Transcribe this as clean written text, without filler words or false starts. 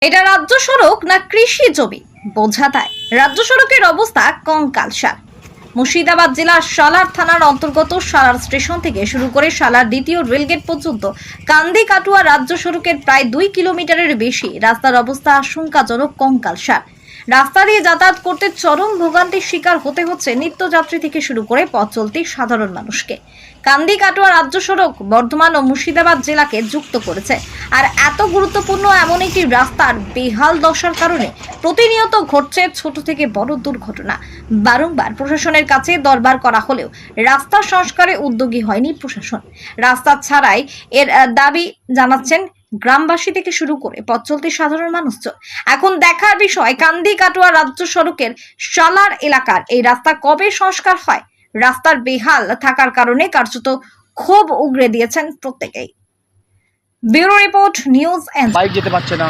এটা রাজ্য সড়ক না কৃষি জমি বোঝা দেয়। রাজ্য সড়কের অবস্থা কঙ্কালসার। মুর্শিদাবাদ জেলার সালার থানার অন্তর্গত সালার স্টেশন থেকে শুরু করে সালার দ্বিতীয় রেলগেট পর্যন্ত কান্দি কাটুয়া রাজ্য সড়কের প্রায় 2 কিলোমিটারের বেশি রাস্তার অবস্থা আশঙ্কাজনক কঙ্কালসার। রাস্তা দিয়ে যাতায়াত করতে চরম ভোগান্তির শিকার হতে হচ্ছে নিত্যযাত্রী থেকে শুরু করে পথ চলতি সাধারণ মানুষকে। কান্দি কাটোয়া রাজ্য সড়ক বর্ধমান ও মুর্শিদাবাদ জেলাকে যুক্ত করেছে। আর এত গুরুত্বপূর্ণ এমন একটি রাস্তার বেহাল দশার কারণে প্রতিনিয়ত ঘটছে ছোট থেকে বড় দুর্ঘটনা। বারংবার প্রশাসনের কাছে দরবার করা হলেও রাস্তা সংস্কারে উদ্যোগী হয়নি প্রশাসন। রাস্তা ছাড়াই এর দাবি জানাচ্ছেন গ্রামবাসী থেকে শুরু করে পথ চলতি সাধারণ মানুষজন। এখন দেখার বিষয় কান্দি কাটোয়া রাজ্য সড়কের সালার এলাকার এই রাস্তা কবে সংস্কার হয়। রাস্তার বেহাল থাকার কারণে কার্যত ক্ষোভ উগরে দিয়েছেন প্রত্যেকেই। Bureau report, news end. Bike যেতে পারছে না,